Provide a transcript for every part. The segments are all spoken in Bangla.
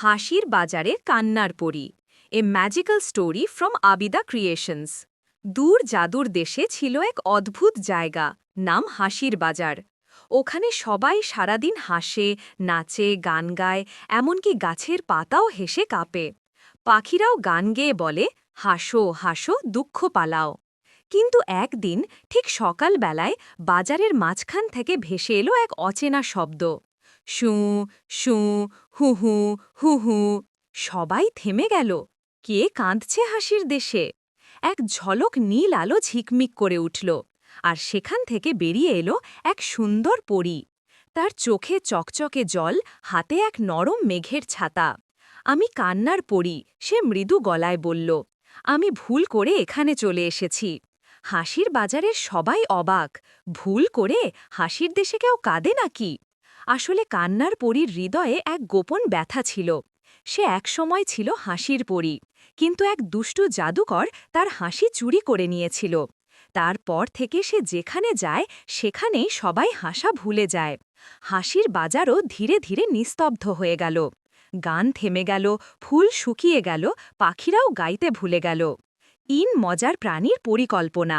হাসির বাজারে কান্নার পরী, a magical story from Abida Creations. দূর জাদুর দেশে ছিল এক অদ্ভুত জায়গা, নাম হাসির বাজার। ওখানে সবাই সারাদিন হাসে, নাচে, গান গায়, এমনকি গাছের পাতাও হেসে কাঁপে। পাখিরাও গান গেয়ে বলে, হাসো হাসো, দুঃখ পালাও। কিন্তু একদিন ঠিক সকালবেলায় বাজারের মাঝখান থেকে ভেসে এলো এক অচেনা শব্দ। শু শু, হু হু, হু হু। সবাই থেমে গেল। কে কাঁদছে হাসির দেশে? এক ঝলক নীল আলো ঝিকমিক করে উঠল, আর সেখান থেকে বেরিয়ে এলো এক সুন্দর পরী। তার চোখে চকচকে জল, হাতে এক নরম মেঘের ছাতা। আমি কান্নার পরী, সে মৃদু গলায় বলল। আমি ভুল করে এখানে চলে এসেছি। হাসির বাজারের সবাই অবাক। ভুল করে হাসির দেশে কেউ কাঁদে নাকি? আসলে কান্নার পরীর হৃদয়ে এক গোপন ব্যথা ছিল। সে একসময় ছিল হাসির পরী, কিন্তু এক দুষ্টু জাদুকর তার হাসি চুরি করে নিয়েছিল। তারপর থেকে সে যেখানে যায় সেখানেই সবাই হাসা ভুলে যায়। হাসির বাজারও ধীরে ধীরে নিস্তব্ধ হয়ে গেল। গান থেমে গেল, ফুল শুকিয়ে গেল, পাখিরাও গাইতে ভুলে গেল। মজার প্রাণীর পরিকল্পনা।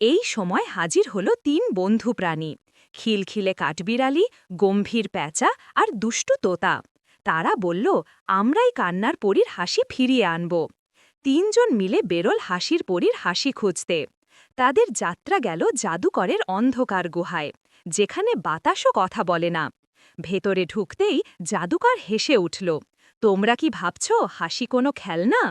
এই সময় হাজির হল ৩ বন্ধু প্রাণী, খিলখিলে কাঠবিড়ালি, গম্ভীর প্যাঁচা আর দুষ্টু তোতা। তারা বলল, আমরাই কান্নার পরীর হাসি ফিরিয়ে আনব। ৩ জন মিলে বেরোল হাসির পরীর হাসি খুঁজতে। তাদের যাত্রা গেল জাদুকরের অন্ধকার গুহায়, যেখানে বাতাসও কথা বলে না। ভেতরে ঢুকতেই জাদুকর হেসে উঠল। তোমরা কি ভাবছ হাসি কোনো খেলনা?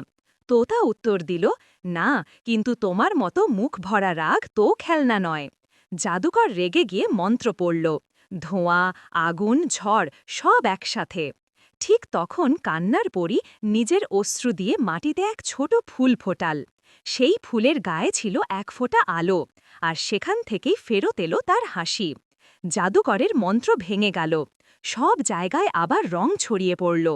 তোতা উত্তর দিল, না, কিন্তু তোমার মতো মুখ ভরা রাগ তো খেলনা নয়। জাদুকর রেগে গিয়ে মন্ত্র পড়ল। ধোঁয়া, আগুন, ঝড় সব একসাথে। ঠিক তখন কান্নার পরী নিজের অশ্রু দিয়ে মাটিতে এক ছোট ফুল ফোটাল। সেই ফুলের গায়ে ছিল এক ফোঁটা আলো, আর সেখান থেকেই ফেরত এলো তার হাসি। জাদুকরের মন্ত্র ভেঙে গেল। সব জায়গায় আবার রং ছড়িয়ে পড়ল।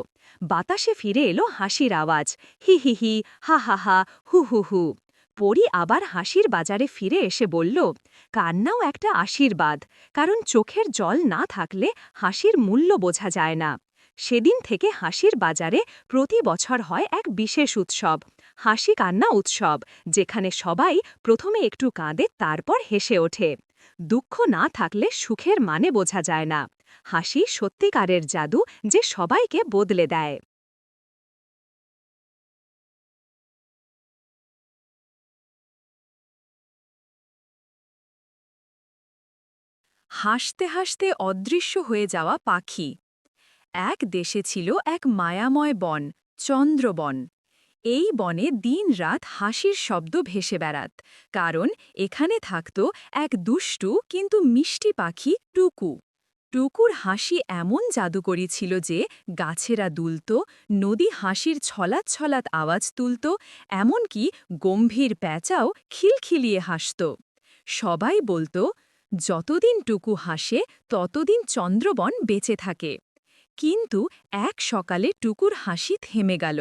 বাতাসে ফিরে এলো হাসির আওয়াজ, হি হি হি, হা হা হা, হু হু হু। পরী আবার হাসির বাজারে ফিরে এসে বলল, কান্নাও একটা আশীর্বাদ, কারণ চোখের জল না থাকলে হাসির মূল্য বোঝা যায় না। সেদিন থেকে হাসির বাজারে প্রতি বছর হয় এক বিশেষ উৎসব, হাসি কান্না উৎসব, যেখানে সবাই প্রথমে একটু কাঁদে, তারপর হেসে ওঠে। দুঃখ না থাকলে সুখের মানে বোঝা যায় না। হাসি সত্যিকারের জাদু, যে সবাইকে বদলে দেয়। হাসতে হাসতে অদৃশ্য হয়ে যাওয়া পাখি। এক দেশে ছিল এক মায়াময় বন, চন্দ্রবন। এই বনে দিনরাত হাসির শব্দ ভেসে বেড়াত, কারণ এখানে থাকত এক দুষ্টু কিন্তু মিষ্টি পাখি, টুকু। টুকুর হাসি এমন জাদুকরী ছিল যে গাছেরা দুলত, নদী হাসির ছলাৎ ছলাৎ আওয়াজ তুলত, এমনকি গম্ভীর প্যাঁচাও খিলখিলিয়ে হাসত। সবাই বলতো, যতদিন টুকু হাসে ততদিন চন্দ্রবন বেঁচে থাকে। কিন্তু এক সকালে টুকুর হাসি থেমে গেল।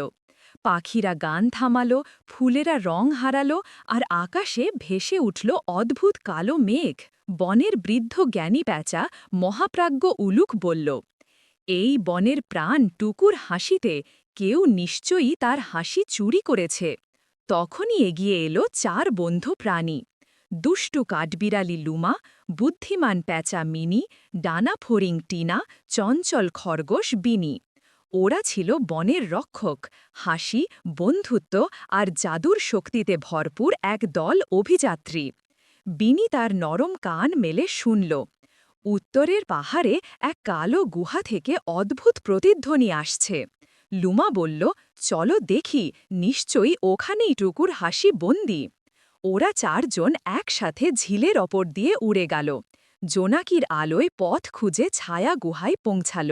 পাখিরা গান থামালো, ফুলেরা রং হারালো, আর আকাশে ভেসে উঠল অদ্ভুত কালো মেঘ। বনের বৃদ্ধ জ্ঞানী প্যাঁচা, মহাপ্রাজ্ঞ উলুক বলল, এই বনের প্রাণ টুকুর হাসিতে, কেউ নিশ্চয়ই তার হাসি চুরি করেছে। তখনই এগিয়ে এলো ৪ বন্ধু প্রাণী, দুষ্টু কাঠবিড়ালি লুমা, বুদ্ধিমান প্যাঁচা মিনি, ডানা ফড়িং টিনা, চঞ্চল খরগোশ বিনি। ওরা ছিল বনের রক্ষক, হাসি, বন্ধুত্ব আর জাদুর শক্তিতে ভরপুর এক দল অভিযাত্রী। বিনি তার নরম কান মেলে শুনল। উত্তরের পাহাড়ে এক কালো গুহা থেকে অদ্ভুত প্রতিধ্বনি আসছে। লুমা বলল, চলো দেখি, নিশ্চয়ই ওখানেই টুকুর হাসি বন্দী। ওরা ৪ জন একসাথে ঝিলের ওপর দিয়ে উড়ে গেল। জোনাকির আলোয় পথ খুঁজে ছায়া গুহায় পৌঁছাল।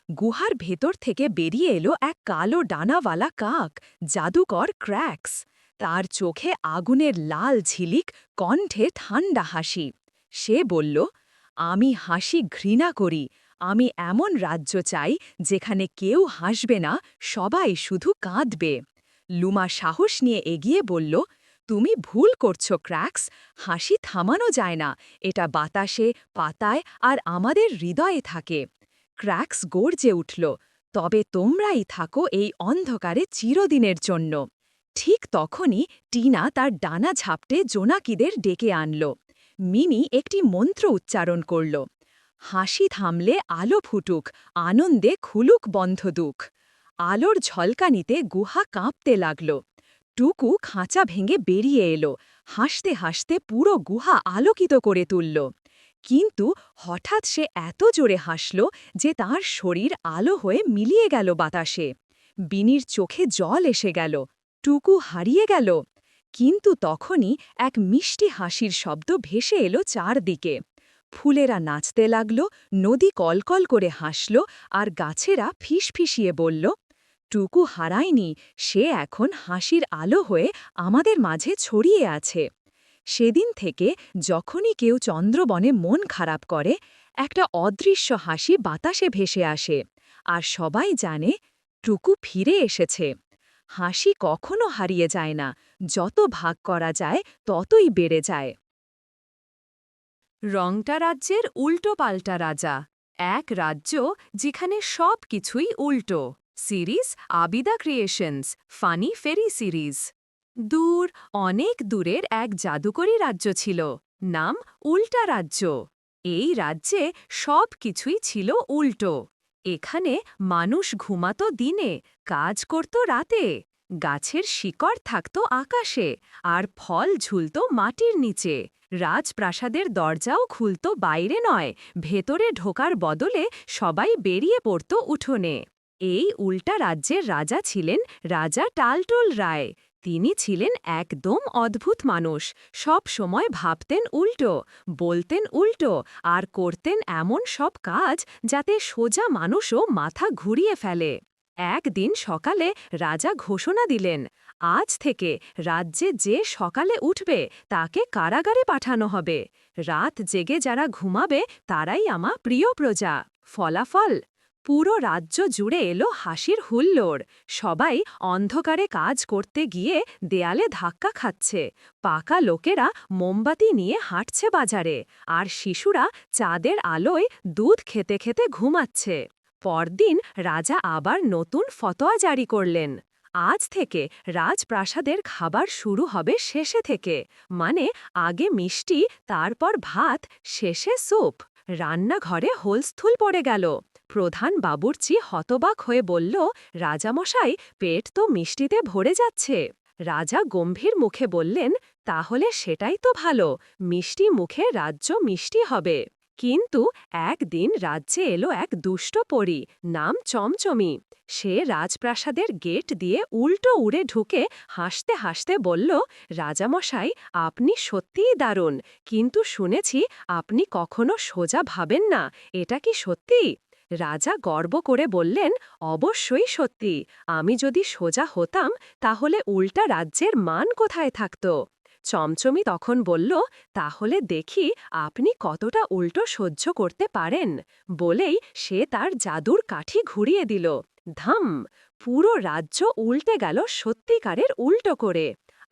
গুহার ভেতর থেকে বেরিয়ে এলো এক কালো ডানাওয়ালা কাক, জাদুকর ক্র্যাক্স। তার চোখে আগুনের লাল ঝিলিক, কণ্ঠে ঠান্ডা হাসি। সে বলল, আমি হাসি ঘৃণা করি। আমি এমন রাজ্য চাই যেখানে কেউ হাসবে না, সবাই শুধু কাঁদবে। লুমা সাহস নিয়ে এগিয়ে বলল, তুমি ভুল করছো ক্র্যাক্স, হাসি থামানো যায় না, এটা বাতাসে, পাতায় আর আমাদের হৃদয়ে থাকে। ক্র্যাক্স গর্জে উঠল, তবে তোমরাই থাকো এই অন্ধকারে চিরদিনের জন্য। ঠিক তখনই টিনা তার ডানা ঝাপটে জোনাকিদের ডেকে আনল। মিনি একটি মন্ত্র উচ্চারণ করল। হাসি থামলে আলো ফুটুক, আনন্দে খুলুক বন্ধ দুঃখ। আলোর ঝলকানিতে গুহা কাঁপতে লাগল। টুকু খাঁচা ভেঙে বেরিয়ে এলো, হাসতে হাসতে পুরো গুহা আলোকিত করে তুলল। কিন্তু হঠাৎ সে এত জোরে হাসল যে তার শরীর আলো হয়ে মিলিয়ে গেল বাতাসে। বিনির চোখে জল এসে গেল, টুকু হারিয়ে গেল। কিন্তু তখনই এক মিষ্টি হাসির শব্দ ভেসে এলো চারদিকে। ফুলেরা নাচতে লাগল, নদী কলকল করে হাসল, আর গাছেরা ফিসফিসিয়ে বলল, টুকু হারায়নি, সে এখন হাসির আলো হয়ে আমাদের মাঝে ছড়িয়ে আছে। সেদিন থেকে যখনই কেউ চন্দ্রবনে মন খারাপ করে, একটা অদৃশ্য হাসি বাতাসে ভেসে আসে, আর সবাই জানে টুকু ফিরে এসেছে। হাসি কখনো হারিয়ে যায় না, যত ভাগ করা যায় ততই বেড়ে যায়। রংটা রাজ্যের উল্টো পাল্টা রাজা। এক রাজ্য যেখানে সব কিছুই উল্টো। সিরিজ আবিদা ক্রিয়েশনস, ফানি ফেরি সিরিজ। দূর, অনেক দূরের এক জাদুকরী রাজ্য ছিল, নাম উল্টা রাজ্য। এই রাজ্যে সব কিছুই ছিল উল্টো। এখানে মানুষ ঘুমাতো দিনে, কাজ করত রাতে। গাছের শিকড় থাকত আকাশে, আর ফল ঝুলত মাটির নিচে। রাজপ্রাসাদের দরজাও খুলত বাইরে নয়, ভেতরে ঢোকার বদলে সবাই বেরিয়ে পড়ত উঠোনে। এই উল্টা রাজ্যের রাজা ছিলেন রাজা টালটুল রায়। তিনি ছিলেন একদম অদ্ভুত মানুষ, সব সময় ভাবতেন উল্টো, বলতেন উল্টো, আর করতেন এমন সব কাজ যাতে সোজা মানুষও মাথা ঘুরিয়ে ফেলে। একদিন সকালে রাজা ঘোষণা দিলেন, আজ থেকে রাজ্যে যে সকালে উঠবে তাকে কারাগারে পাঠানো হবে। রাত জেগে যারা ঘুমাবে তারাই আমার প্রিয় প্রজা। ফলাফল, পুরো রাজ্য জুড়ে এলো হাসির হুল্লোড়। সবাই অন্ধকারে কাজ করতে গিয়ে দেয়ালে ধাক্কা খাচ্ছে, পাকা লোকেরা মোমবাতি নিয়ে হাঁটছে বাজারে, আর শিশুরা চাঁদের আলোয় দুধ খেতে খেতে ঘুমাচ্ছে। পরদিন রাজা আবার নতুন ফতোয়া জারি করলেন, আজ থেকে রাজপ্রাসাদের খাবার শুরু হবে শেষে থেকে, মানে আগে মিষ্টি, তারপর ভাত, শেষে স্যুপ। রান্নাঘরে হোলস্থুল পড়ে গেল। প্রধান বাবুর্চি হতবাক হয়ে বলল, রাজামশাই, পেট তো মিষ্টিতে ভরে যাচ্ছে। রাজা গম্ভীর মুখে বললেন, তাহলে সেটাই তো ভালো, মিষ্টি মুখে রাজ্য মিষ্টি হবে। কিন্তু একদিন রাজ্যে এলো এক দুষ্ট পরী, নাম চমচমি। সে রাজপ্রাসাদের গেট দিয়ে উল্টো উড়ে ঢুকে হাসতে হাসতে বলল, রাজামশাই, আপনি সত্যিই দারুণ, কিন্তু শুনেছি আপনি কখনো সোজা ভাবেন না, এটা কি সত্যি? রাজা গর্ব করে বললেন, অবশ্যই সত্যি, আমি যদি সোজা হতাম তাহলে উল্টা রাজ্যের মান কোথায় থাকত? চমচমি তখন বলল, তাহলে দেখি আপনি কতটা উল্টো সহ্য করতে পারেন। বলেই সে তার জাদুর কাঠি ঘুরিয়ে দিল। ধাম! পুরো রাজ্য উল্টে গেল সত্যিকারের উল্টো করে।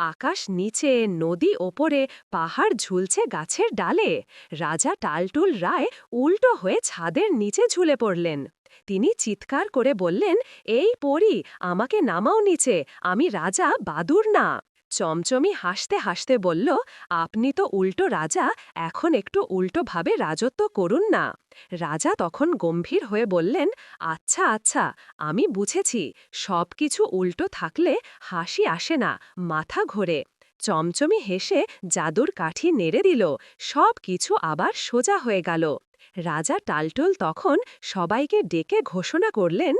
আকাশ নিচে, নদী ওপরে, পাহাড় ঝুলছে গাছের ডালে। রাজা টালটুল রায় উল্টো হয়ে ছাদের নিচে ঝুলে পড়লেন। তিনি চিৎকার করে বললেন, এই পরী, আমাকে নামাও নিচে, আমি রাজা বাদুর না। চমচমি হাসতে হাসতে বলল, আপনি তো উল্টো রাজা, এখন একটু উল্টোভাবে রাজত্ব করুন না। রাজা তখন গম্ভীর হয়ে বললেন, আচ্ছা আচ্ছা, আমি বুঝেছি, সব কিছু উল্টো থাকলে হাসি আসে না, মাথা ঘোরে। চমচমি হেসে জাদুর কাঠি নেড়ে দিল, সব কিছু আবার সোজা হয়ে গেল। রাজা টালটুল তখন সবাইকে ডেকে ঘোষণা করলেন,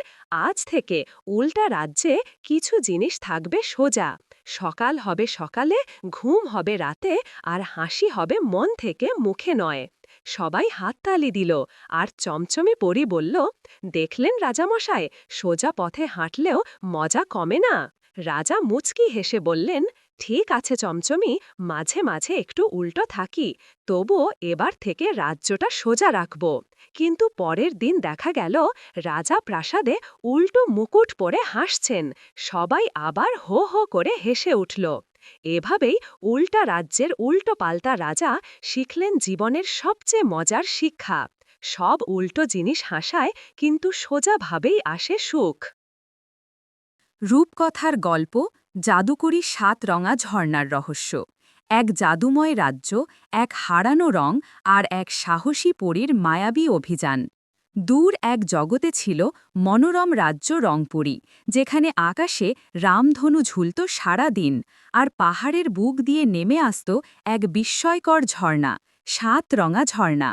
আজ থেকে উল্টা রাজ্যে কিছু জিনিস থাকবে সোজা। সকাল হবে সকালে, ঘুম হবে রাতে, আর হাসি হবে মন থেকে মুখে নয়। সবাই হাততালি দিল, আর চমচমে পরী বলল, দেখলেন রাজামশাই, সোজা পথে হাঁটলেও মজা কমে না। রাজা মুচকি হেসে বললেন, ঠিক আছে চমচমি, মাঝে মাঝে একটু উল্টো থাকি, তবুও এবার থেকে রাজ্যটা সোজা রাখব। কিন্তু পরের দিন দেখা গেল রাজা প্রাসাদে উল্টো মুকুট পরে হাসছেন। সবাই আবার হো হো করে হেসে উঠল। এভাবেই উল্টা রাজ্যের উল্টো পাল্টা রাজা শিখলেন জীবনের সবচেয়ে মজার শিক্ষা, সব উল্টো জিনিস হাসায়, কিন্তু সোজাভাবেই আসে সুখ। রূপকথার গল্প জাদুকরী ৭ রঙা ঝর্ণার রহস্য। এক জাদুময় রাজ্য, এক হারানো রং আর এক সাহসী পরীর মায়াবী অভিযান। দূর এক জগতে ছিল মনোরম রাজ্য রংপুরী, যেখানে আকাশে রামধনু ঝুলত সারা দিন, আর পাহাড়ের বুক দিয়ে নেমে আসত এক বিস্ময়কর ঝর্ণা, ৭ রঙা ঝর্ণা।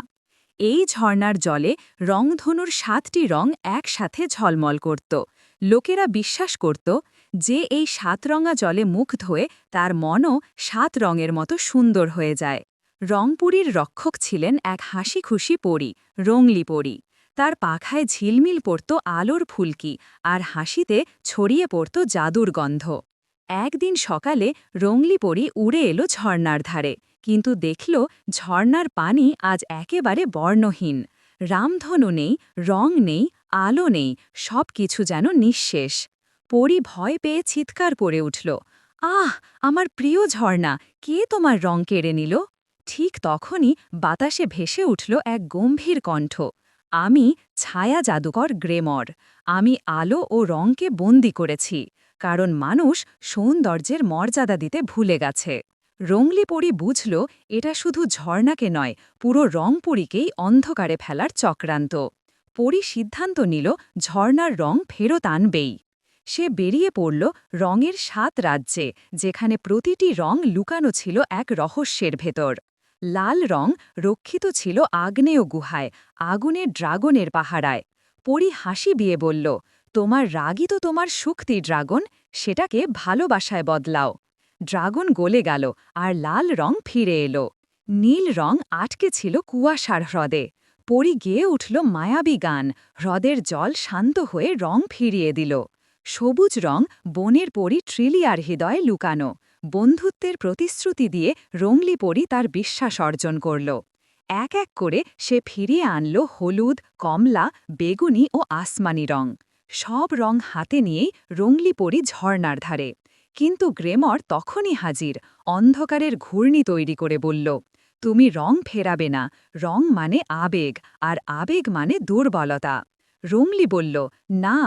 এই ঝর্ণার জলে রংধনুর ৭টি রং একসাথে ঝলমল করত। লোকেরা বিশ্বাস করত যে এই ৭ রঙা জলে মুখ ধোয়ে তার মনও ৭ রঙের মতো সুন্দর হয়ে যায়। রংপুরীর রক্ষক ছিলেন এক হাসি খুশি পরী, রংলি পরী। তার পাখায় ঝিলমিল পড়ত আলোর ফুলকি, আর হাসিতে ছড়িয়ে পড়ত জাদুর গন্ধ। একদিন সকালে রংলি পরী উড়ে এলো ঝর্ণার ধারে, কিন্তু দেখল ঝর্ণার পানি আজ একেবারে বর্ণহীন। রামধনু নেই, রং নেই, আলো নেই, সব কিছু যেন নিঃশেষ। পরী ভয় পেয়ে চিৎকার করে উঠল, আহ, আমার প্রিয় ঝর্ণা, কে তোমার রং কেড়ে নিল? ঠিক তখনই বাতাসে ভেসে উঠল এক গম্ভীর কণ্ঠ, আমি ছায়া জাদুকর গ্রেমর। আমি আলো ও রংকে বন্দি করেছি, কারণ মানুষ সৌন্দর্যের মর্যাদা দিতে ভুলে গেছে। রংলি পরী বুঝল এটা শুধু ঝর্ণাকে নয়, পুরো রংপুরীকেই অন্ধকারে ফেলার চক্রান্ত। পরী সিদ্ধান্ত নিল ঝর্ণার রং ফেরত আনবেই। সে বেরিয়ে পড়ল রঙের ৭ রাজ্যে, যেখানে প্রতিটি রং লুকানো ছিল এক রহস্যের ভেতর। লাল রং রক্ষিত ছিল আগ্নেয় গুহায়, আগুনের ড্রাগনের পাহারায়। পরী হাসি দিয়ে বলল, তোমার রাগই তো তোমার শক্তি ড্রাগন, সেটাকে ভালোবাসায় বদলাও। ড্রাগন গলে গেল, আর লাল রং ফিরে এলো। নীল রং আটকে ছিল কুয়াশার হ্রদে। পরী গেয়ে উঠল মায়াবী গান, হ্রদের জল শান্ত হয়ে রং ফিরিয়ে দিল। সবুজ রং বনের পরী ট্রিলিয়ার হৃদয়ে লুকানো। বন্ধুত্বের প্রতিশ্রুতি দিয়ে রংলি পরী তার বিশ্বাস অর্জন করল। এক এক করে সে ফিরিয়ে আনল হলুদ, কমলা, বেগুনি ও আসমানি রং। সব রং হাতে নিয়েই রংলি পরী ঝর্ণার ধারে। কিন্তু গ্রেমর তখনই হাজির, অন্ধকারের ঘূর্ণি তৈরি করে বলল, তুমি রং ফেরাবে না, রং মানে আবেগ, আর আবেগ মানে দুর্বলতা। রংলি বলল, না,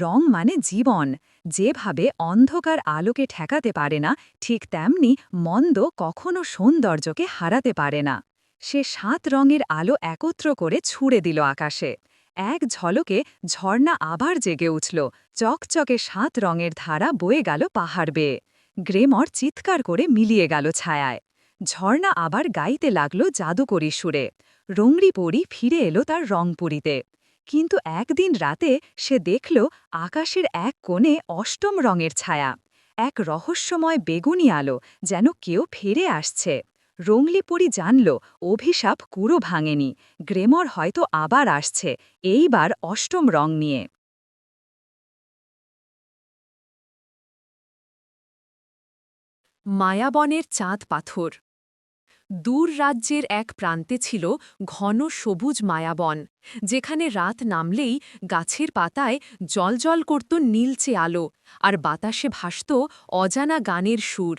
রং মানে জীবন। যেভাবে অন্ধকার আলোকে ঠেকাতে পারে না, ঠিক তেমনি মন্দ কখনো সৌন্দর্যকে হারাতে পারে না। সে ৭ রঙের আলো একত্র করে ছুঁড়ে দিল আকাশে। এক ঝলকে ঝর্ণা আবার জেগে উঠল, চকচকে ৭ রঙের ধারা বয়ে গেল পাহাড় বেয়ে। গ্রেমর চিৎকার করে মিলিয়ে গেল ছায়ায়। ঝর্ণা আবার গাইতে লাগল জাদুকরী সুরে। রংলি পরী ফিরে এলো তার রংপুরীতে। কিন্তু একদিন রাতে সে দেখল আকাশের এক কোণে ৮ম রঙের ছায়া, এক রহস্যময় বেগুনি আলো, যেন কেউ ফিরে আসছে। রংলি পরী জানল অভিশাপ কুড়ো ভাঙেনি, গ্রেমর হয়তো আবার আসছে, এইবার ৮ম রং নিয়ে। মায়াবনের চাঁদ পাথর। দূর রাজ্যের এক প্রান্তে ছিল ঘন সবুজ মায়াবন, যেখানে রাত নামলেই গাছের পাতায় জলজল করত নীলচে আলো, আর বাতাসে ভাসত অজানা গানের সুর।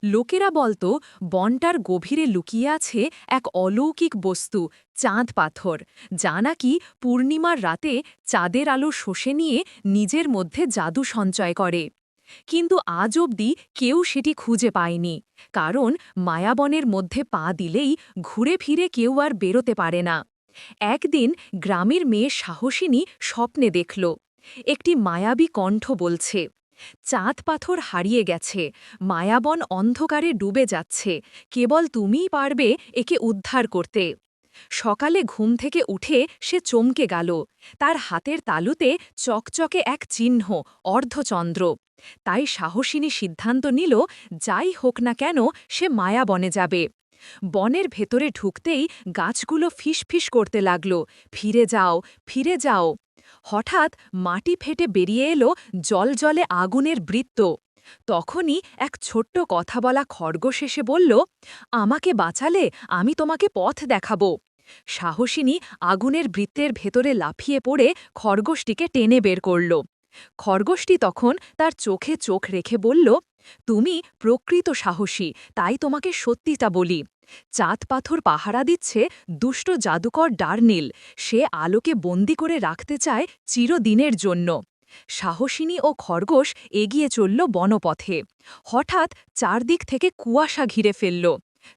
লোকেরা বলত বনটার গভীরে লুকিয়ে আছে এক অলৌকিক বস্তু, চাঁদ পাথর, যা নাকি পূর্ণিমার রাতে চাঁদের আলো শোষে নিয়ে নিজের মধ্যে জাদু সঞ্চয় করে। কিন্তু আজ অবধি কেউ সেটি খুঁজে পায়নি, কারণ মায়াবনের মধ্যে পা দিলেই ঘুরে ফিরে কেউ আর বেরোতে পারে না। একদিন গ্রামের মেয়ে সাহসিনী স্বপ্নে দেখল একটি মায়াবী কণ্ঠ বলছে, চাঁদ পাথর হারিয়ে গেছে, মায়াবন অন্ধকারে ডুবে যাচ্ছে, কেবল তুমিই পারবে একে উদ্ধার করতে। সকালে ঘুম থেকে উঠে সে চমকে গেল, তার হাতের তালুতে চকচকে এক চিহ্ন, অর্ধচন্দ্র। তাই সাহসিনী সিদ্ধান্ত নিল, যাই হোক না কেন সে মায়াবনে যাবে। বনের ভেতরে ঢুকতেই গাছগুলো ফিসফিস করতে লাগল, ফিরে যাও, ফিরে যাও। হঠাৎ মাটি ফেটে বেরিয়ে এলো জলজলে আগুনের বৃত্ত। তখনই এক ছোট্ট কথা বলা খরগোশ এসে বলল, আমাকে বাঁচালে আমি তোমাকে পথ দেখাব। সাহসিনী আগুনের বৃত্তের ভেতরে লাফিয়ে পড়ে খরগোশটিকে টেনে বের করল। খরগোশটি তখন তার চোখে চোখ রেখে বলল, তুমি প্রকৃত সাহসী, তাই তোমাকে সত্যিটা বলি। চাঁদ পাথর পাহারা দিচ্ছে দুষ্ট জাদুকর ডার্নিল। সে আলোকে বন্দি করে রাখতে চায় চিরদিনের জন্য। সাহসিনী ও খরগোশ এগিয়ে চলল বনপথে। হঠাৎ চারদিক থেকে কুয়াশা ঘিরে ফেলল।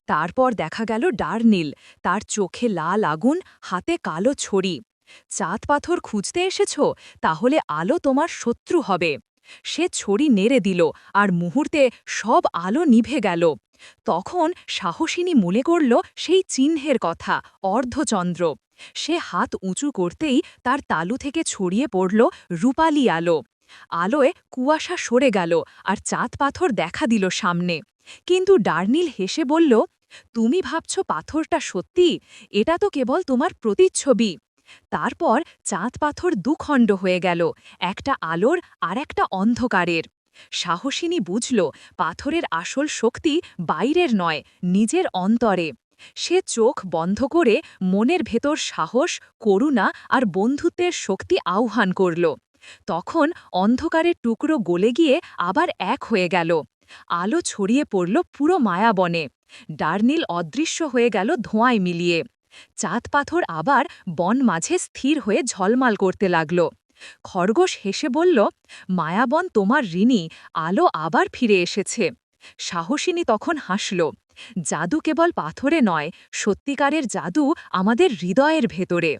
তারপর দেখা গেল ডার্নিল, তার চোখে লাল আগুন, হাতে কালো ছড়ি। চাঁদ পাথর খুঁজতে এসেছ, তাহলে আলো তোমার শত্রু হবে। সে ছড়ি নেড়ে দিল, আর মুহূর্তে সব আলো নিভে গেল। তখন সাহসিনী মনে করল সেই চিহ্নের কথা, অর্ধচন্দ্র। সে হাত উঁচু করতেই তার তালু থেকে ছড়িয়ে পড়ল রূপালি আলো। আলোয় কুয়াশা সরে গেল, আর চাঁদ পাথর দেখা দিল সামনে। কিন্তু ডার্নিল হেসে বলল, তুমি ভাবছ পাথরটা সত্যি? এটা তো কেবল তোমার প্রতিচ্ছবি। তারপর চাঁদ পাথর দুখণ্ড হয়ে গেল, একটা আলোর আর একটা অন্ধকারের। সাহসিনী বুঝল পাথরের আসল শক্তি বাইরের নয়, নিজের অন্তরে। সে চোখ বন্ধ করে মনের ভেতর সাহস, করুণা আর বন্ধুত্বের শক্তি আহ্বান করল। তখন অন্ধকারের টুকরো গলে গিয়ে আবার এক হয়ে গেল। আলো ছড়িয়ে পড়ল পুরো মায়াবনে। ডার্নিল অদৃশ্য হয়ে গেল ধোঁয়ায় মিলিয়ে। চাঁদ পাথর আবার বন মাঝে স্থির হয়ে ঝলমাল করতে লাগল। খরগোশ হেসে বলল, মায়াবন তোমার ঋণী, আলো আবার ফিরে এসেছে। সাহসিনী তখন হাসল, জাদু কেবল পাথরে নয়, সত্যিকারের জাদু আমাদের হৃদয়ের ভেতরে।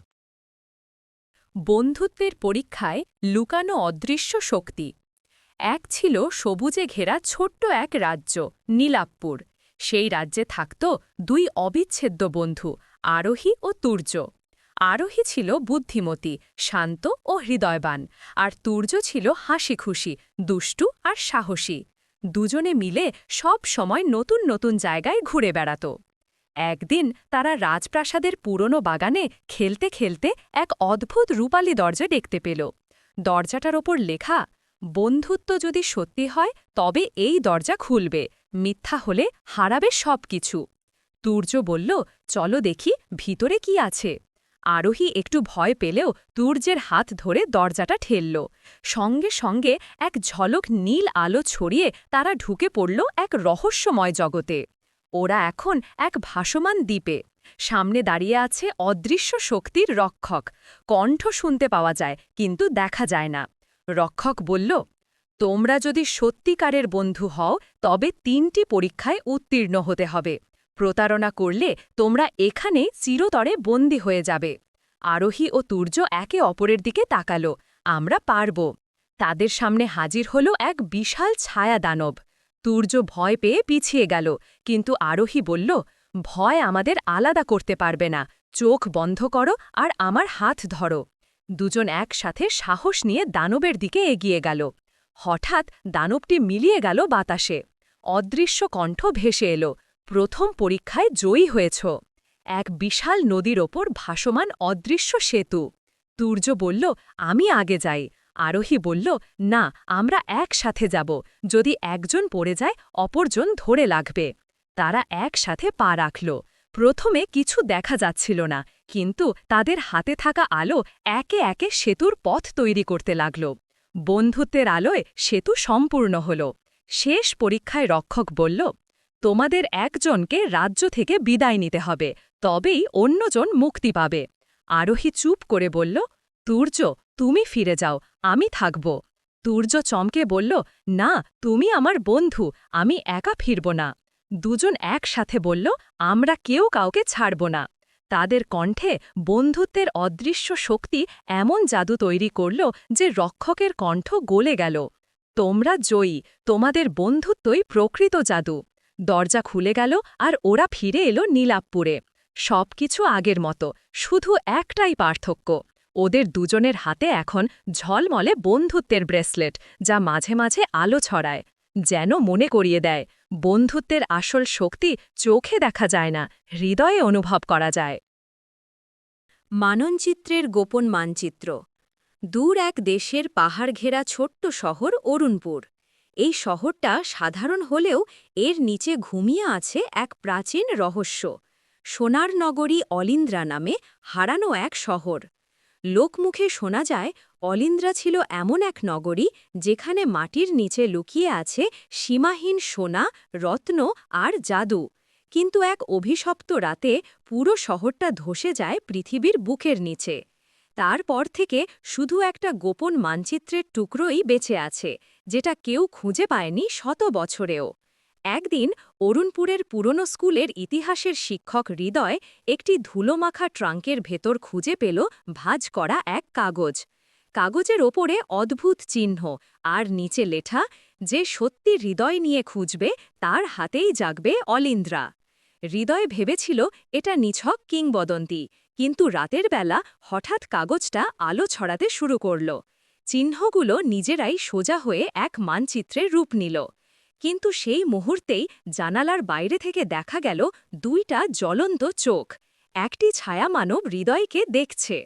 বন্ধুত্বের পরীক্ষায় লুকানো অদৃশ্য শক্তি। এক ছিল সবুজে ঘেরা ছোট্ট এক রাজ্য, নীলাপ্পুর। সেই রাজ্যে থাকত দুই অবিচ্ছেদ্য বন্ধু, আরোহী ও তুর্য। আরোহী ছিল বুদ্ধিমতী, শান্ত ও হৃদয়বান, আর তুর্য ছিল হাসিখুশি, দুষ্টু আর সাহসী। দুজনে মিলে সব সময় নতুন নতুন জায়গায় ঘুরে বেড়াত। একদিন তারা রাজপ্রাসাদের পুরনো বাগানে খেলতে খেলতে এক অদ্ভুত রূপালী দরজা দেখতে পেল। দরজাটার ওপর লেখা, বন্ধুত্ব যদি সত্যি হয় তবে এই দরজা খুলবে, মিথ্যা হলে হারাবে সব কিছু। তুর্য বলল, চলো দেখি ভিতরে কি আছে। আরোহী একটু ভয় পেলেও তুর্যের হাত ধরে দরজাটা ঠেলল। সঙ্গে সঙ্গে এক ঝলক নীল আলো ছড়িয়ে তারা ঢুকে পড়ল এক রহস্যময় জগতে। ওরা এখন এক ভাসমান দ্বীপে। সামনে দাঁড়িয়ে আছে অদৃশ্য শক্তির রক্ষক। কণ্ঠ শুনতে পাওয়া যায়, কিন্তু দেখা যায় না। রক্ষক বলল, তোমরা যদি সত্যিকারের বন্ধু হও তবে 3টি পরীক্ষায় উত্তীর্ণ হতে হবে। প্রতারণা করলে তোমরা এখানে চিরতরে বন্দী হয়ে যাবে। আরোহী ও তুর্য একে অপরের দিকে তাকালো, আমরা পারব। তাদের সামনে হাজির হল এক বিশাল ছায়া দানব। তুর্য ভয় পেয়ে পিছিয়ে গেল, কিন্তু আরোহী বলল, ভয় আমাদের আলাদা করতে পারবে না, চোখ বন্ধ করো আর আমার হাত ধরো। দুজন একসাথে সাহস নিয়ে দানবের দিকে এগিয়ে গেল। হঠাৎ দানবটি মিলিয়ে গেল বাতাসে। অদৃশ্য কণ্ঠ ভেসে এলো, প্রথম পরীক্ষায় জয়ী হয়েছ। এক বিশাল নদীর ওপর ভাসমান অদৃশ্য সেতু। তুর্য বলল, আমি আগে যাই। আরোহী বলল, না, আমরা একসাথে যাব। যদি একজন পড়ে যায় অপরজন ধরে লাগবে। তারা একসাথে পা রাখল। প্রথমে কিছু দেখা যাচ্ছিল না, কিন্তু তাদের হাতে থাকা আলো একে একে সেতুর পথ তৈরি করতে লাগল। বন্ধুত্বের আলোয় সেতু সম্পূর্ণ হল। শেষ পরীক্ষায় রক্ষক বলল, তোমাদের একজনকে রাজ্য থেকে বিদায় নিতে হবে, তবেই অন্যজন মুক্তি পাবে। আরোহী চুপ করে বলল, তুর্য, তুমি ফিরে যাও, আমি থাকব। তুর্য চমকে বলল, না, তুমি আমার বন্ধু, আমি একা ফিরব না। দুজন একসাথে বলল, আমরা কেউ কাউকে ছাড়ব না। তাদের কণ্ঠে বন্ধুত্বের অদৃশ্য শক্তি এমন জাদু তৈরি করল যে রক্ষকের কণ্ঠ গলে গেল। তোমরা জয়ী, তোমাদের বন্ধুত্বই প্রকৃত জাদু। দরজা খুলে গেল আর ওরা ফিরে এলো নীলাপ্পুরে। সবকিছু আগের মতো, শুধু একটাই পার্থক্য, ওদের দুজনের হাতে এখন ঝলমলে বন্ধুত্বের ব্রেসলেট, যা মাঝে মাঝে আলো ছড়ায়, যেন মনে করিয়ে দেয় বন্ধুত্বের আসল শক্তি চোখে দেখা যায় না, হৃদয়ে অনুভব করা যায়। মানচিত্রের গোপন মানচিত্র। দূর এক দেশের পাহাড় ঘেরা ছোট্ট শহর অরুণপুর। এই শহরটা সাধারণ হলেও এর নিচে ঘুমিয়ে আছে এক প্রাচীন রহস্য। সোনার নগরী অলিন্দ্রা নামে হারানো এক শহর। লোকমুখে শোনা যায় অলিন্দ্রা ছিল এমন এক নগরী যেখানে মাটির নিচে লুকিয়ে আছে সীমাহীন সোনা, রত্ন আর জাদু। কিন্তু এক অভিশপ্ত রাতে পুরো শহরটা ধসে যায় পৃথিবীর বুকের নিচে। তারপর থেকে শুধু একটা গোপন মানচিত্রের টুকরোই বেঁচে আছে, যেটা কেউ খুঁজে পায়নি শত বছরেও। একদিন অরুণপুরের পুরনো স্কুলের ইতিহাসের শিক্ষক হৃদয় একটি ধুলোমাখা ট্রাঙ্কের ভেতর খুঁজে পেল ভাঁজ করা এক কাগজ। কাগজের ওপরে অদ্ভুত চিহ্ন, আর নিচে লেখা, যে সত্যি হৃদয় নিয়ে খুঁজবে তার হাতেই জাগবে অলিন্দ্রা। হৃদয় ভেবেছিল এটা নিছক কিংবদন্তি, কিন্তু রাতের বেলা হঠাৎ কাগজটা আলো ছড়াতে শুরু করল। চিহ্নগুলো নিজেরাই সোজা হয়ে এক মানচিত্রের রূপ নিল। কিন্তু সেই মুহূর্তেই জানালার বাইরে থেকে দেখা গেল দুইটা জ্বলন্ত চোখ। একটি ছায়ামানব হৃদয়কে দেখছে।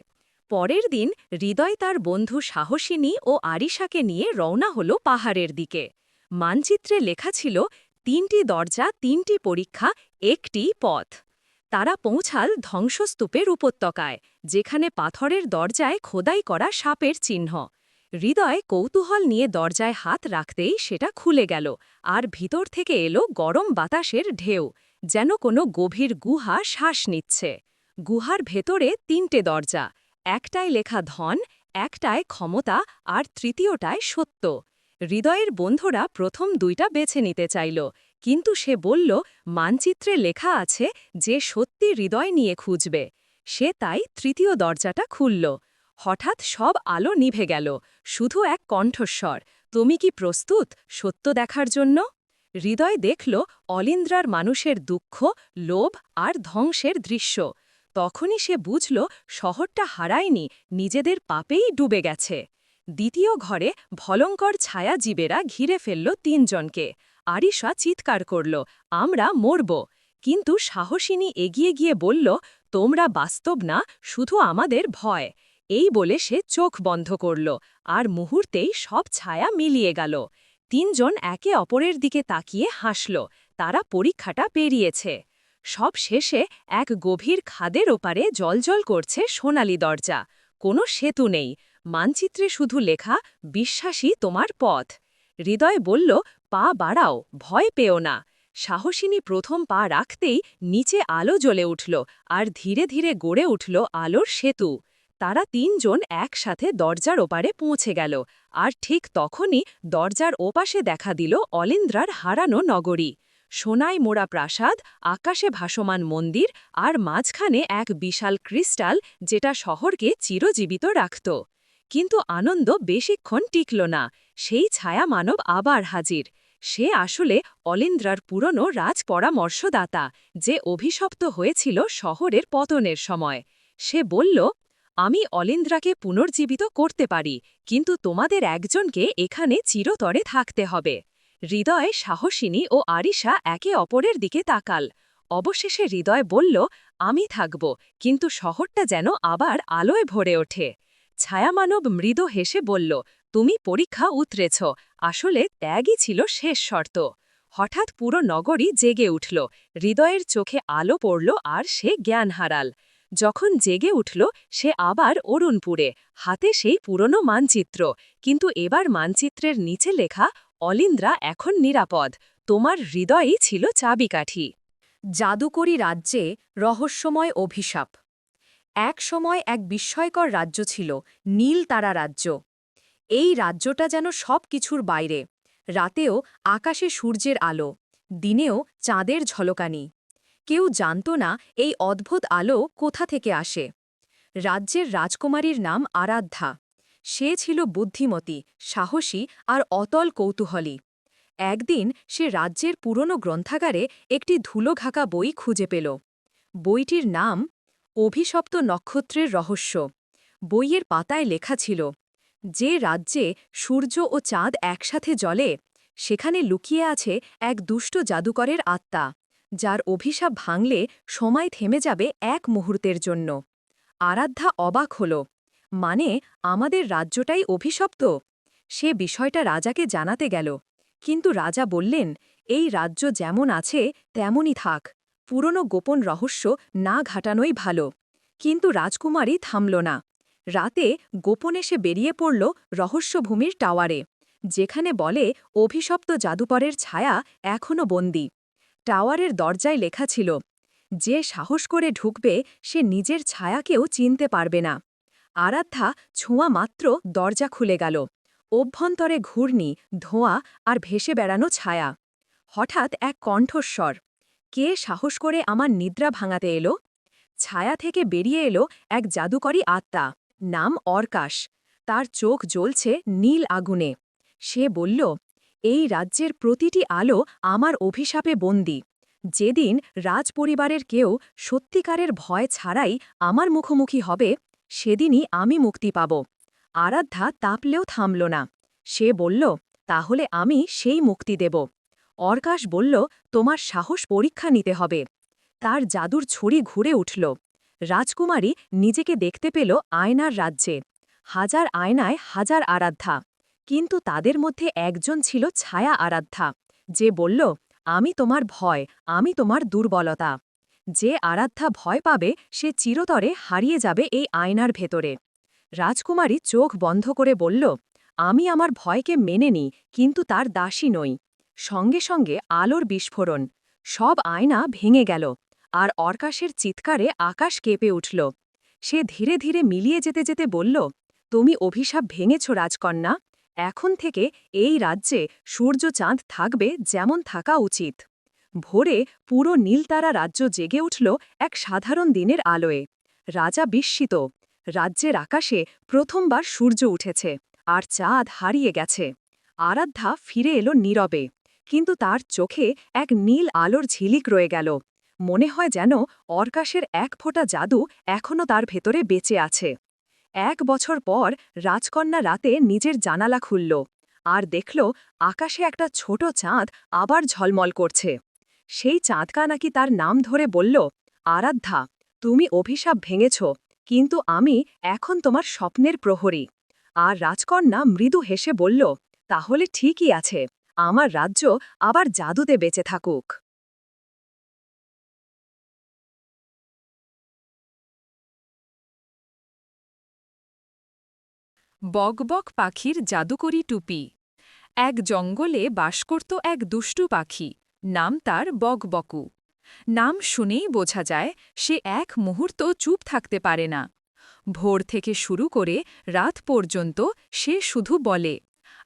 পরের দিন হৃদয় তার বন্ধু সাহসিনী ও আরিশাকে নিয়ে রওনা হল পাহাড়ের দিকে। মানচিত্রে লেখা ছিল ৩টি দরজা, ৩টি পরীক্ষা, একটি পথ। তারা পৌঁছাল ধ্বংসস্তূপের উপত্যকায়, যেখানে পাথরের দরজায় খোদাই করা সাপের চিহ্ন। হৃদয় কৌতূহল নিয়ে দরজায় হাত রাখতেই সেটা খুলে গেল, আর ভিতর থেকে এলো গরম বাতাসের ঢেউ, যেন কোনো গভীর গুহা শ্বাস নিচ্ছে। গুহার ভেতরে ৩টে দরজা, একটায় লেখা ধন, একটায় ক্ষমতা, আর তৃতীয়টায় সত্য। হৃদয়ের বন্ধুরা প্রথম দুইটা বেছে নিতে চাইল, কিন্তু সে বলল মানচিত্রে লেখা আছে যে সত্যি হৃদয় নিয়ে খুঁজবে। সে তাই তৃতীয় দরজাটা খুলল। হঠাৎ সব আলো নিভে গেল, শুধু এক কণ্ঠস্বর, তুমি কি প্রস্তুত সত্য দেখার জন্য? হৃদয় দেখল অলিন্দ্রার মানুষের দুঃখ, লোভ আর ধ্বংসের দৃশ্য। তখনই সে বুঝল শহরটা হারায়নি, নিজেদের পাপেই ডুবে গেছে। দ্বিতীয় ঘরে ভয়ঙ্কর ছায়াজীবেরা ঘিরে ফেলল ৩জনকে। আরিশা চিৎকার করল, আমরা মরব। কিন্তু সাহসিনী এগিয়ে গিয়ে বলল, তোমরা বাস্তব না, শুধু আমাদের ভয়। এই বলে সে চোখ বন্ধ করল, আর মুহূর্তেই সব ছায়া মিলিয়ে গেল। ৩জন একে অপরের দিকে তাকিয়ে হাসল, তারা পরীক্ষাটা পেরিয়েছে। সব শেষে এক গভীর খাদের ওপারে জ্বলজ্বল করছে সোনালি দরজা। কোনো সেতু নেই, মানচিত্রে শুধু লেখা, বিশ্বাসী তোমার পথ। হৃদয় বলল, পা বাড়াও, ভয় পেও না। সাহসিনী প্রথম পা রাখতেই নিচে আলো জ্বলে উঠল, আর ধীরে ধীরে গড়ে উঠল আলোর সেতু। তারা ৩জন একসাথে দরজার ওপারে পৌঁছে গেল, আর ঠিক তখনই দরজার ওপাশে দেখা দিল অলিন্দ্রার হারানো নগরী। সোনায় মোড়া প্রাসাদ, আকাশে ভাসমান মন্দির, আর মাঝখানে এক বিশাল ক্রিস্টাল, যেটা শহরকে চিরজীবিত রাখত। কিন্তু আনন্দ বেশিক্ষণ টিকল না। সেই ছায়া মানব আবার হাজির। সে আসলে অলিন্দ্রার পুরনো রাজপরামর্শদাতা, যে অভিশপ্ত হয়েছিল শহরের পতনের সময়। সে বলল, আমি অলিন্দ্রাকে পুনর্জীবিত করতে পারি, কিন্তু তোমাদের একজনকে এখানে চিরতরে থাকতে হবে। হৃদয়, সাহসিনী ও আরিশা একে অপরের দিকে তাকাল। অবশেষে হৃদয় বলল, আমি থাকব, কিন্তু শহরটা যেন আবার আলোয় ভরে ওঠে। ছায়ামানব মৃদু হেসে বলল, তুমি পরীক্ষা উতরেছ, আসলে ত্যাগই ছিল শেষ শর্ত। হঠাৎ পুরো নগরী জেগে উঠল, হৃদয়ের চোখে আলো পড়ল, আর সে জ্ঞান হারাল। যখন জেগে উঠল সে আবার অরুণপুরে, হাতে সেই পুরনো মানচিত্র, কিন্তু এবার মানচিত্রের নিচে লেখা, অলিন্দ্রা এখন নিরাপদ, তোমার হৃদয়ই ছিল চাবিকাঠি। জাদুকরী রাজ্যে রহস্যময় অভিশাপ। এক সময় এক বিস্ময়কর রাজ্য ছিল, নীল তারা রাজ্য। এই রাজ্যটা যেন সব কিছুর বাইরে। রাতেও আকাশে সূর্যের আলো, দিনেও চাঁদের ঝলকানি। কেউ জানত না এই অদ্ভুত আলো কোথা থেকে আসে। রাজ্যের রাজকুমারীর নাম আরাধ্যা। সে ছিল বুদ্ধিমতী, সাহসী আর অতল কৌতূহলী। একদিন সে রাজ্যের পুরনো গ্রন্থাগারে একটি ধুলোঘাকা বই খুঁজে পেল। বইটির নাম অভিশপ্ত নক্ষত্রের রহস্য। বইয়ের পাতায় লেখা ছিল, যে রাজ্যে সূর্য ও চাঁদ একসাথে জ্বলে, সেখানে লুকিয়ে আছে এক দুষ্ট জাদুকরের আত্মা, যার অভিশাপ ভাঙলে সময় থেমে যাবে এক মুহূর্তের জন্য। আরাধ্যা অবাক হল, মানে আমাদের রাজ্যটাই অভিশপ্ত? সে বিষয়টা রাজাকে জানাতে গেল, কিন্তু রাজা বললেন, এই রাজ্য যেমন আছে তেমনই থাক, পুরনো গোপন রহস্য না ঘাটানোই ভালো। কিন্তু রাজকুমারী থামল না। রাতে গোপনে সে বেরিয়ে পড়ল রহস্যভূমির টাওয়ারে, যেখানে বলে অভিশপ্ত জাদুকরের ছায়া এখনও বন্দী। টাওয়ারের দরজায় লেখা ছিল, যে সাহস করে ঢুকবে সে নিজের ছায়াকেও চিনতে পারবে না। আরাধ্যা ছোঁয়া মাত্র দরজা খুলে গেল। অভ্যন্তরে ঘূর্ণি, ধোঁয়া আর ভেসে বেড়ানো ছায়া। হঠাৎ এক কণ্ঠস্বর, কে সাহস করে আমার নিদ্রা ভাঙাতে এলো? ছায়া থেকে বেরিয়ে এলো এক জাদুকরী আত্মা, নাম অর্কাশ। তার চোখ জ্বলছে নীল আগুনে। সে বলল, এই রাজ্যের প্রতিটি আলো আমার অভিশাপে বন্দী। যেদিন রাজপরিবারের কেউ সত্যিকারের ভয় ছাড়াই আমার মুখোমুখি হবে, সেদিনই আমি মুক্তি পাব। আরাধ্যা তাপলেও থামল না। সে বলল, তাহলে আমি সেই মুক্তি দেব। অর্কাশ বলল, তোমার সাহস পরীক্ষা নিতে হবে। তার জাদুর ছড়ি ঘুরে উঠল। রাজকুমারী নিজেকে দেখতে পেল আয়নার রাজ্যে। হাজার আয়নায় হাজার আরাধ্যা, কিন্তু তাদের মধ্যে একজন ছিল ছায়া আরাধ্যা, যে বলল, আমি তোমার ভয়, আমি তোমার দুর্বলতা। যে আরাধ্যা ভয় পাবে সে চিরতরে হারিয়ে যাবে এই আয়নার ভেতরে। রাজকুমারী চোখ বন্ধ করে বলল, আমি আমার ভয়কে মেনে নিই, কিন্তু তার দাসী নই। সঙ্গে সঙ্গে আলোর বিস্ফোরণ। সব আয়না ভেঙে গেল, আর অর্কাশের চিৎকারে আকাশ কেঁপে উঠল। সে ধীরে ধীরে মিলিয়ে যেতে যেতে বলল, তুমি অভিশাপ ভেঙেছ রাজকন্যা। এখন থেকে এই রাজ্যে সূর্য চাঁদ থাকবে যেমন থাকা উচিত। ভোরে পুরো নীলতারা রাজ্য জেগে উঠল এক সাধারণ দিনের আলোয়। রাজা বিস্মিত। রাজ্যের আকাশে প্রথমবার সূর্য উঠেছে, আর চাঁদ হারিয়ে গেছে। আরাধ্যা ফিরে এলো নীরবে, কিন্তু তার চোখে এক নীল আলোর ঝিলিক রয়ে গেল। মনে হয় যেন অর্কাশের এক ফোঁটা জাদু এখনও তার ভেতরে বেঁচে আছে। 1 বছর পর রাজকন্যা রাতে নিজের জানালা খুলল, আর দেখল আকাশে একটা ছোট চাঁদ আবার ঝলমল করছে। সেই চাঁদকা নাকি তার নাম ধরে বলল, আরাধ্যা, তুমি অভিশাপ ভেঙেছ, কিন্তু আমি এখন তোমার স্বপ্নের প্রহরী। আর রাজকন্যা মৃদু হেসে বলল, তাহলে ঠিকই আছে, আমার রাজ্য আবার জাদুতে বেঁচে থাকুক। বকবক পাখির জাদুকরি টুপি। এক জঙ্গলে বাস করত এক দুষ্টু পাখি, নাম তার বকবকু। নাম শুনেই বোঝা যায় সে এক মুহূর্ত চুপ থাকতে পারে না। ভোর থেকে শুরু করে রাত পর্যন্ত সে শুধু বলে,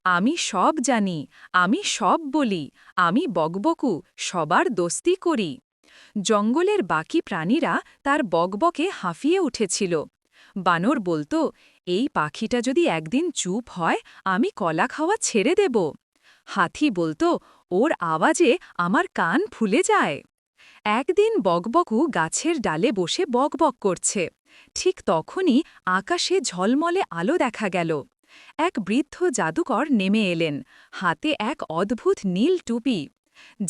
আমি সব জানি, আমি সব বলি, আমি বকবকু, সবার দোস্তি করি। জঙ্গলের বাকি প্রাণীরা তার বকবকে হাঁফিয়ে উঠেছিল। বানর বলতো, এই পাখিটা যদি একদিন চুপ হয়, আমি কলা খাওয়া ছেড়ে দেব। হাতি বলতো, ওর আওয়াজে আমার কান ফুলে যায়। একদিন বকবকু গাছের ডালে বসে বকবক করছে। ঠিক তখনই আকাশে ঝলমলে আলো দেখা গেল। এক বৃদ্ধ জাদুকর নেমে এলেন, হাতে এক অদ্ভুত নীল টুপি।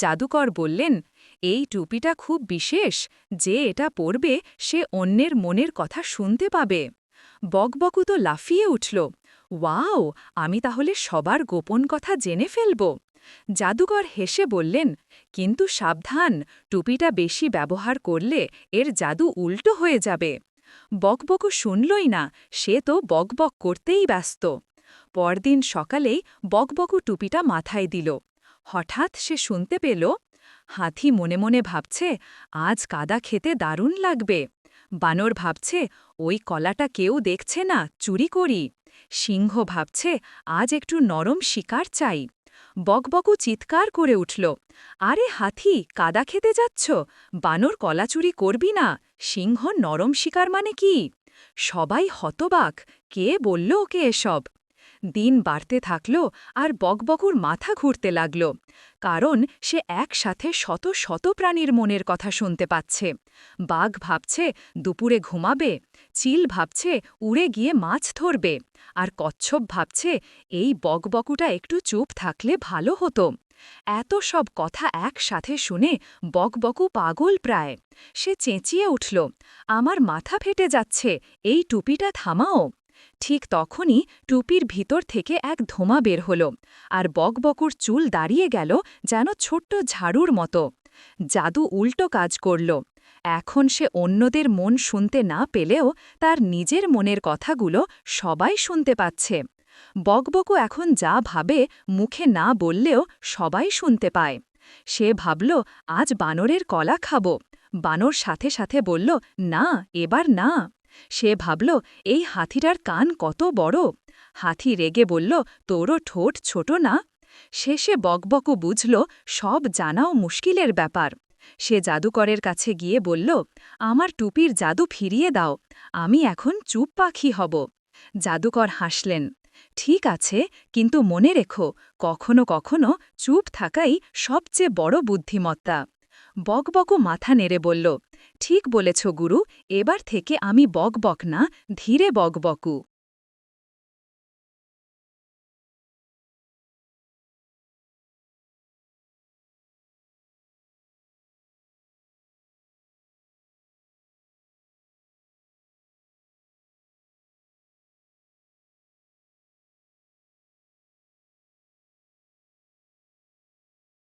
জাদুকর বললেন, এই টুপিটা খুব বিশেষ, যে এটা পরবে সে অন্যের মনের কথা শুনতে পাবে। বকবকু তো লাফিয়ে উঠল, ওয়াও, আমি তাহলে সবার গোপন কথা জেনে ফেলব। জাদুকর হেসে বললেন, কিন্তু সাবধান, টুপিটা বেশি ব্যবহার করলে এর জাদু উল্টো হয়ে যাবে। বকবকু শুনলই না, সে তো বকবক করতেই ব্যস্ত। পরদিন সকালেই বকবকু টুপিটা মাথায় দিল। হঠাৎ সে শুনতে পেল, হাতি মনে মনে ভাবছে, আজ কাদা খেতে দারুণ লাগবে। বানর ভাবছে, ওই কলাটা কেউ দেখছে না, চুরি করি। সিংহ ভাবছে, আজ একটু নরম শিকার চাই। বকবকু চিৎকার করে উঠল, আরে হাতি, কাদা খেতে যাচ্ছ? বানর কলা চুরি করবি না, সিংহ নরম শিকার মানে কি? সবাই হতবাক, কে বলল ওকে এসব? দিন বাড়তে থাকল, আর বকবকুর মাথা ঘুরতে লাগল, কারণ সে একসাথে শত শত প্রাণীর মনের কথা শুনতে পাচ্ছে। বাঘ ভাবছে দুপুরে ঘুমাবে, চিল ভাবছে উড়ে গিয়ে মাছ ধরবে, আর কচ্ছপ ভাবছে এই বকবকুটা একটু চুপ থাকলে ভালো হতো। এত সব কথা একসাথে শুনে বকবকু পাগল প্রায়। সে চেঁচিয়ে উঠল, আমার মাথা ফেটে যাচ্ছে, এই টুপিটা থামাও। ঠিক তখনই টুপির ভিতর থেকে এক ধোঁয়া বের হল, আর বকবকুর চুল দাঁড়িয়ে গেল যেন ছোট্ট ঝাড়ুর মতো। জাদু উল্টো কাজ করল। এখন সে অন্যদের মন শুনতে না পেলেও তার নিজের মনের কথাগুলো সবাই শুনতে পাচ্ছে। বকবকু এখন যা ভাবে মুখে না বললেও সবাই শুনতে পায়। সে ভাবল আজ বানরের কলা খাব। বানর সাথে সাথে বলল, না, এবার না। সে ভাবল এই হাতিটার কান কত বড়। হাতি রেগে বলল, তোরও ঠোঁট ছোট না। শেষে বকবকু বুঝল সব জানাও মুশকিলের ব্যাপার। সে জাদুকরের কাছে গিয়ে বলল, আমার টুপির জাদু ফিরিয়ে দাও, আমি এখন চুপ পাখি হব। জাদুকর হাসলেন, ঠিক আছে, কিন্তু মনে রেখো, কখনো কখনো চুপ থাকাই সবচেয়ে বড় বুদ্ধিমত্তা। বকবকু মাথা নেড়ে বলল, ঠিক বলেছ গুরু, এবার থেকে আমি বকবক না, ধীরে বকবকু।